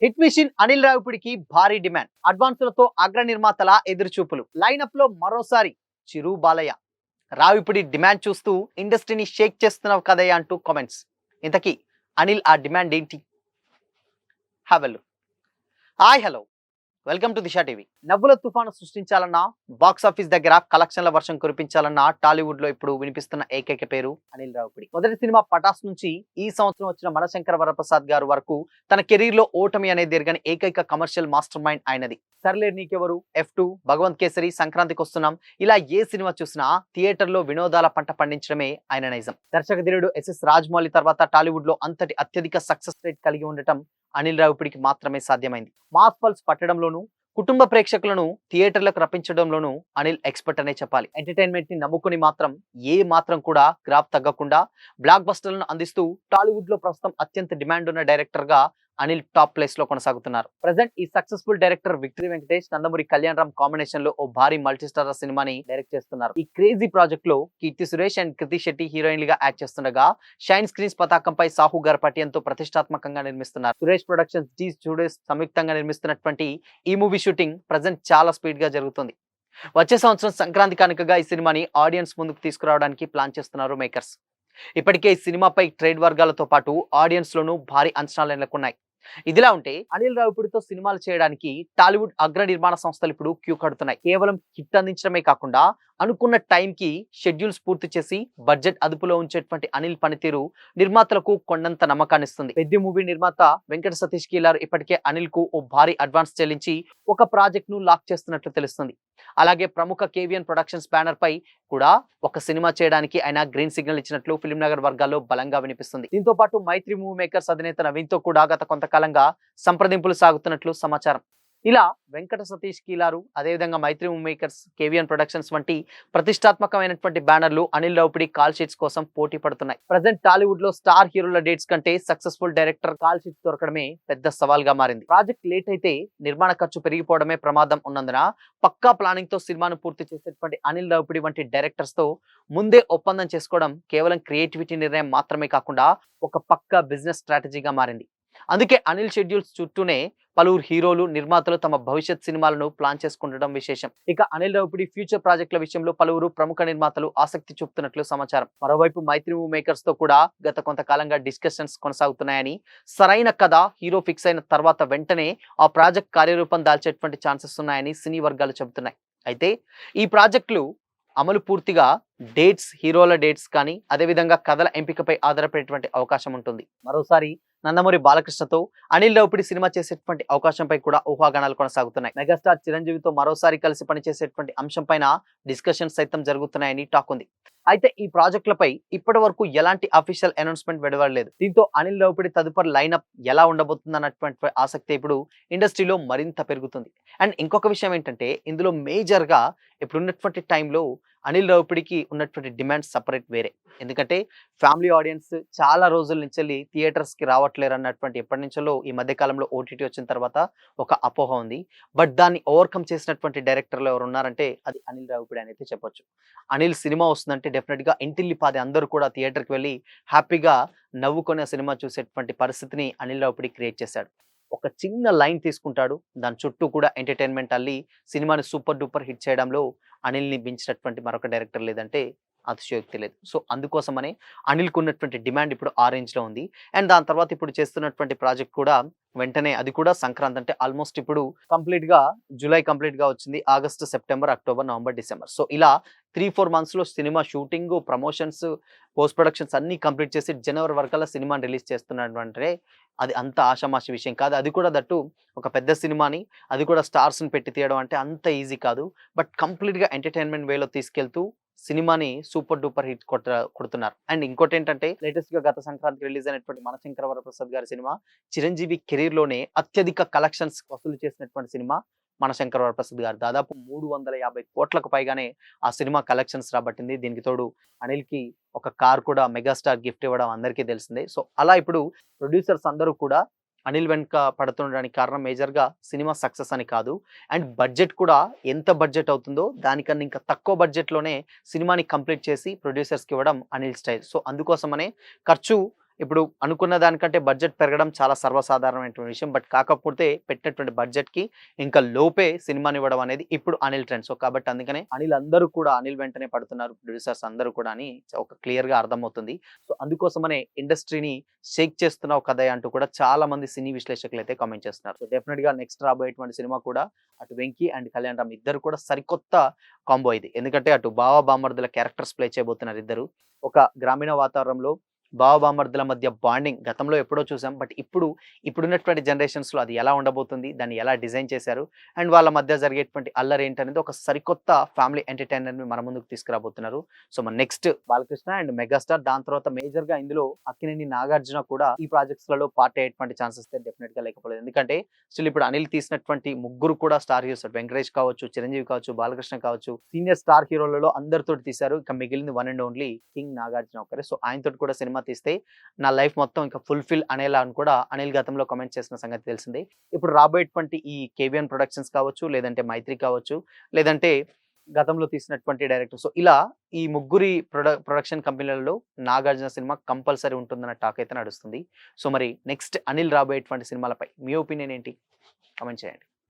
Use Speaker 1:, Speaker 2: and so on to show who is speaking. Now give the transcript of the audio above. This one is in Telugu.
Speaker 1: హిట్ మిషన్ అనిల్ రావిపూడికి భారీ డిమాండ్. అడ్వాన్సులతో అగ్ర నిర్మాతల ఎదురుచూపులు. లైనప్ లో మరోసారి చిరు బాలయ్య. రావిపూడి డిమాండ్ చూస్తూ ఇండస్ట్రీని షేక్ చేస్తున్నావు కదయ్య అంటూ కామెంట్స్. ఇంతకీ అనిల్ ఆ డిమాండ్ ఏంటి? Have a look. Hi hello, welcome to Disha TV. నవ్వుల తుఫాను సృష్టించాలన్నా, బాక్స్ ఆఫీస్ దగ్గర కలెక్షన్ల వర్షం కురిపించాలన్నా టాలీవుడ్ లో ఇప్పుడు వినిపిస్తున్న ఏకైక పేరు అనిల్ రావిపూడి. మొదటి సినిమా పటాస్ నుంచి ఈ సంవత్సరం వచ్చిన మనశంకర వరప్రసాద్ గారు వరకు తన కెరీర్ లో ఓటమి అనేది ఎరగని ఏకైక కమర్షియల్ మాస్టర్ మైండ్ ఆయనది. సర్లేరు నీకెవరు, F2, భగవంత్ కేసరి, సంక్రాంతికి వస్తున్నాం, ఇలా ఏ సినిమా చూసినా థియేటర్ లో వినోదాల పంట పండించడమే ఆయన నైజం. దర్శకధీరుడు SS రాజమౌళి తర్వాత టాలీవుడ్ లో అంతటి అత్యధిక సక్సెస్ రేట్ కలిగి ఉండటం అనిల్ రావిపూడికి మాత్రమే సాధ్యమైంది. మాస్ పల్స్ పట్టడంలోనూ, కుటుంబ ప్రేక్షకులను థియేటర్లకు రప్పించడంలోనూ అనిల్ ఎక్స్పర్ట్ అనే చెప్పాలి. ఎంటర్టైన్మెంట్ ని నమ్ముకుని మాత్రం ఏ మాత్రం కూడా గ్రాఫ్ తగ్గకుండా బ్లాక్ బస్టర్లను అందిస్తూ టాలీవుడ్ లో ప్రస్తుతం అత్యంత డిమాండ్ ఉన్న డైరెక్టర్ గా అనిల్ టాప్ ప్లేస్ లో కొనసాగుతున్నారు. ప్రజెంట్ ఈ successful director victory Venkatesh, Nandamuri Kalyan Ram combination లో ఓ భారీ మల్టీస్టారర్ సినిమాని డైరెక్ట్ చేస్తున్నారు. ఈ క్రేజీ ప్రాజెక్ట్ లో కీర్తి సురేష్ అండ్ కృతి శెట్టి హీరోయిన్లుగా యాక్ట్ చేస్తుండగా, షైన్ స్క్రీన్స్ పతాకంపై సాహు గర్పటి ఎంతో ప్రతిష్టాత్మకంగా నిర్మిస్తున్నారు. సురేష్ ప్రొడక్షన్స్, డి స్టూడియోస్ సంయుక్తంగా నిర్మిస్తున్నటువంటి ఈ మూవీ షూటింగ్ ప్రజెంట్ చాలా స్పీడ్ గా జరుగుతుంది. వచ్చే సంవత్సరం సంక్రాంతి కానుకగా ఈ సినిమాని ఆడియన్స్ ముందుకు తీసుకురావడానికి ప్లాన్ చేస్తున్నారు మేకర్స్. ఇప్పటికే ఈ సినిమాపై ట్రేడ్ వర్గాలతో పాటు ఆడియన్స్ లోనూ భారీ అంచనాలు నెలకొన్నాయి. ఇదిలా ఉంటే అనిల్ రావిపూడితో సినిమాలు చేయడానికి టాలీవుడ్ అగ్ర నిర్మాణ సంస్థలు ఇప్పుడు క్యూ కడుతున్నాయి. కేవలం హిట్ అందించడమే కాకుండా అనుకున్న టైంకి షెడ్యూల్స్ పూర్తి చేసి బడ్జెట్ అదుపులో ఉంచేటువంటి అనిల్ పనితీరు నిర్మాతలకు కొండంత నమ్మకాన్ని ఇస్తుంది. పెద్ద మూవీ నిర్మాత వెంకట సతీష్ కీలార్ ఇప్పటికే అనిల్ కు ఓ భారీ అడ్వాన్స్ చెల్లించి ఒక ప్రాజెక్ట్ ను లాక్ చేస్తున్నట్లు తెలుస్తుంది. అలాగే ప్రముఖ KVN ప్రొడక్షన్స్ బ్యానర్ పై కూడా ఒక సినిమా చేయడానికి ఆయన గ్రీన్ సిగ్నల్ ఇచ్చినట్లు ఫిల్మ్ నగర్ వర్గాల్లో బలంగా వినిపిస్తుంది. దీంతో పాటు మైత్రి మూవీ మేకర్స్ అధినేత నవీన్ తో కూడా గత కొంతకాలంగా సంప్రదింపులు సాగుతున్నట్లు సమాచారం. ఇలా వెంకట సతీష్ కీలారు, అదేవిధంగా మైత్రి మూవీ మేకర్స్, KVN ప్రొడక్షన్స్ వంటి ప్రతిష్టాత్మకమైనటువంటి బ్యానర్లు అనిల్ రావిపూడి కాల్ షీట్స్ కోసం పోటీ పడుతున్నాయి. ప్రజెంట్ టాలీవుడ్ లో స్టార్ హీరోల డేట్స్ కంటే సక్సెస్ఫుల్ డైరెక్టర్ కాల్ షీట్స్ దొరకడమే పెద్ద సవాల్గా మారింది. ప్రాజెక్ట్ లేట్ అయితే నిర్మాణ ఖర్చు పెరిగిపోవడమే ప్రమాదం ఉన్నందున పక్కా ప్లానింగ్ తో సినిమాను పూర్తి చేసేటువంటి అనిల్ రావిపూడి వంటి డైరెక్టర్స్ తో ముందే ఒప్పందం చేసుకోవడం కేవలం క్రియేటివిటీ నిర్ణయం మాత్రమే కాకుండా ఒక పక్కా బిజినెస్ స్ట్రాటజీగా మారింది. అందుకే అనిల్ షెడ్యూల్స్ చుట్టూనే పలువురు హీరోలు, నిర్మాతలు తమ భవిష్యత్ సినిమాలను ప్లాన్ చేసుకుంటడం విశేషం. ఇక అనిల్ రావిపూడి ఫ్యూచర్ ప్రాజెక్టుల విషయంలో పలువురు ప్రముఖ నిర్మాతలు ఆసక్తి చూపుతున్నట్లు సమాచారం. మరోవైపు మైత్రి మూవీ మేకర్స్ తో కూడా గత కొంతకాలంగా డిస్కషన్స్ కొనసాగుతున్నాయని, సరైన కథ హీరో ఫిక్స్ అయిన తర్వాత వెంటనే ఆ ప్రాజెక్ట్ కార్యరూపం దాల్చేటువంటి ఛాన్సెస్ ఉన్నాయని సినీ వర్గాలు చెబుతున్నాయి. అయితే ఈ ప్రాజెక్టులు అమలు పూర్తిగా డేట్స్, హీరోల డేట్స్ కానీ అదేవిధంగా కథల ఎంపికపై ఆధారపడేటువంటి అవకాశం ఉంటుంది. మరోసారి నందమూరి బాలకృష్ణతో అనిల్ రావిపూడి సినిమా చేసేటువంటి అవకాశంపై కూడా ఊహాగానాలు కొనసాగుతున్నాయి. మెగాస్టార్ చిరంజీవితో మరోసారి కలిసి పనిచేసేటువంటి అంశం పైన డిస్కషన్స్ సైతం జరుగుతున్నాయని టాక్ ఉంది. అయితే ఈ ప్రాజెక్టులపై ఇప్పటి వరకు ఎలాంటి అఫీషియల్ అనౌన్స్మెంట్ వెలువడలేదు. దీంతో అనిల్ రావిపూడి తదుపరి లైనప్ ఎలా ఉండబోతుంది అన్నటువంటి ఆసక్తి ఇప్పుడు ఇండస్ట్రీలో మరింత పెరుగుతుంది. అండ్ ఇంకొక విషయం ఏంటంటే, ఇందులో మేజర్ గా ఇప్పుడున్నటువంటి టైంలో అనిల్ రావిపూడికి ఉన్నటువంటి డిమాండ్ సపరేట్ వేరే. ఎందుకంటే ఫ్యామిలీ ఆడియన్స్ చాలా రోజుల నుంచి థియేటర్స్ కి రావట్లేరు అన్నటువంటి ఎప్పటి నుంచో ఈ మధ్య కాలంలో OTT వచ్చిన తర్వాత ఒక అపోహ ఉంది. బట్ దాన్ని ఓవర్కమ్ చేసినటువంటి డైరెక్టర్లు ఎవరు ఉన్నారంటే అది అనిల్ రావిపూడి అని అయితే చెప్పొచ్చు. అనిల్ సినిమా వస్తుందంటే డెఫినెట్ గా ఇంటిల్లిపాది అందరూ కూడా థియేటర్కి వెళ్ళి హ్యాపీగా నవ్వుకొని ఆ సినిమా చూసేటువంటి పరిస్థితిని అనిల్ రావిపూడి క్రియేట్ చేశాడు. ఒక చిన్న లైన్ తీసుకుంటాడు, దాని చుట్టూ కూడా ఎంటర్టైన్మెంట్ అల్లి సినిమాని సూపర్ డూపర్ హిట్ చేయడంలో అనిల్ని మించినటువంటి మరొక డైరెక్టర్ లేదంటే అతిశయోక్తి లేదు. సో అందుకోసమనే అనిల్కు ఉన్నటువంటి డిమాండ్ ఇప్పుడు ఆ రేంజ్ లో ఉంది. అండ్ దాని తర్వాత ఇప్పుడు చేస్తున్నటువంటి ప్రాజెక్ట్ కూడా వెంటనే, అది కూడా సంక్రాంతి అంటే ఆల్మోస్ట్ ఇప్పుడు కంప్లీట్ గా జూలై కంప్లీట్ గా వచ్చింది. August, September, October, November, December, so ఇలా 3-4 months లో cinema shooting, promotions, post productions అన్ని కంప్లీట్ చేసి జనవరి వరకల్లా సినిమాని రిలీజ్ చేస్తున్నాడు అంటే అది అంత ఆషామాషి విషయం కాదు. అది కూడా దట్టు ఒక పెద్ద సినిమాని, అది కూడా స్టార్స్ ని పెట్టి తీయడం అంటే అంత ఈజీ కాదు. బట్ కంప్లీట్ గా ఎంటర్టైన్మెంట్ వేలో తీసుకెళ్తూ సినిమాని సూపర్ డూపర్ హిట్ కొడుతున్నారు. అండ్ ఇంకోటి ఏంటంటే, లేటెస్ట్ గా గత సంక్రాంతికి రిలీజ్ అయినటువంటి మనశంకర వరప్రసాద్ గారి సినిమా చిరంజీవి కెరీర్ లోనే అత్యధిక కలెక్షన్స్ వసూలు చేసినటువంటి సినిమా మనశంకర వరప్రసాద్ గారు. దాదాపు 350 కోట్లకు పైగానే ఆ సినిమా కలెక్షన్స్ రాబట్టింది. దీనికి తోడు అనిల్ కి ఒక కార్ కూడా మెగాస్టార్ గిఫ్ట్ ఇవ్వడం అందరికీ తెలిసిందే. సో అలా ఇప్పుడు ప్రొడ్యూసర్స్ అందరూ కూడా అనిల్ వెనుక పడుతుండడానికి కారణం మేజర్ గా సినిమా సక్సెస్ అని కాదు, అండ్ బడ్జెట్ కూడా ఎంత బడ్జెట్ అవుతుందో దానికన్నా ఇంకా తక్కువ బడ్జెట్ లోనే సినిమాని కంప్లీట్ చేసి ప్రొడ్యూసర్స్ కి ఇవ్వడం అనిల్ స్టైల్. సో అందుకోసమనే ఖర్చు ఇప్పుడు అనుకున్న దానికంటే బడ్జెట్ పెరగడం చాలా సర్వసాధారణమైనటువంటి విషయం. బట్ కాకపోతే పెట్టినటువంటి బడ్జెట్‌కి ఇంకా లోపే సినిమానివ్వడం అనేది ఇప్పుడు అనిల్ ట్రెండ్. సో, కాబట్టి అందుకనే అనిల్ అందరూ కూడా అనిల్ వెంటనే పడుతున్నారు. ప్రొడ్యూసర్స్ అందరూ కూడా అని ఒక క్లియర్‌గా అర్థమవుతుంది. సో, అందుకోసమనే ఇండస్ట్రీని షేక్ చేస్తున్నావు కదయ్య అంటూ కూడా చాలా మంది సినీ విశ్లేషకులైతే కామెంట్ చేస్తున్నారు. సో, డెఫినిట్‌గా నెక్స్ట్ రాబోయేటువంటి సినిమా కూడా అటు 'వెంకీ' అండ్ 'కళ్యాణ్ రామ్' ఇద్దరు కూడా సరికొత్త కాంబో ఇది. ఎందుకంటే అటు బావ బామర్దుల క్యారెక్టర్స్ ప్లే చేయబోతున్నారు ఇద్దరు. ఒక గ్రామీణ వాతావరణంలో బావ బామర్దుల మధ్య బాండింగ్ గతంలో ఎప్పుడో చూసాం. బట్ ఇప్పుడున్నటువంటి జనరేషన్స్‌లో అది ఎలా ఉండబోతుంది? దాన్ని ఎలా డిజైన్ చేశారు? అండ్ వాళ్ళ మధ్య జరిగేటువంటి అల్లరి ఏంటనేది ఒక సరికొత్త ఫ్యామిలీ ఎంటర్‌టైనర్‌ని మన ముందుకు తీసుకురాబోతున్నారు. సో, మన నెక్స్ట్ బాలకృష్ణ అండ్ మెగాస్టార్ దాని తర్వాత మేజర్‌గా ఇందులో అక్కినేని నాగార్జున కూడా ఈ ప్రాజెక్ట్స్‌లలో పార్ట్ అయ్యేటువంటి ఛాన్సెస్ అయితే డెఫినిట్‌గా లేకపోలేదు. ఎందుకంటే స్టిల్ ఇప్పుడు అనిల్ తీసినటువంటి ముగ్గురు కూడా స్టార్ హీరోస్ వెంకటేష్ కావచ్చు, చిరంజీవి కావచ్చు, బాలకృష్ణ కావచ్చు, సీనియర్ స్టార్ హీరోలలో అందరితోటి తీశారు. ఇక మిగిలింది one and only king Nagarjuna ఒక్కరే. సో, ఆయనతోటి కూడా సినిమా తీస్తే నా లైఫ్ మొత్తం ఇంకా ఫుల్‌ఫిల్ అనేలా అని కూడా అనిల్ గతంలో కామెంట్ చేసిన సంగతి తెలిసిందే. ఇప్పుడు రాబోయేటువంటి ఈ కేవీఎన్ ప్రొడక్షన్స్ కావచ్చు, లేదంటే మైత్రి కావచ్చు, లేదంటే గతంలో తీసినటువంటి డైరెక్టర్. సో, ఇలా ఈ ముగ్గురి ప్రొడక్షన్ కంపెనీలలో నాగార్జున సినిమా కంపల్సరీ ఉంటుందన్న టాక్ అయితే నడుస్తుంది. సో, మరి నెక్స్ట్ అనిల్ రాబోయేటువంటి సినిమాలపై మీ ఒపీనియన్ ఏంటి? కామెంట్ చేయండి.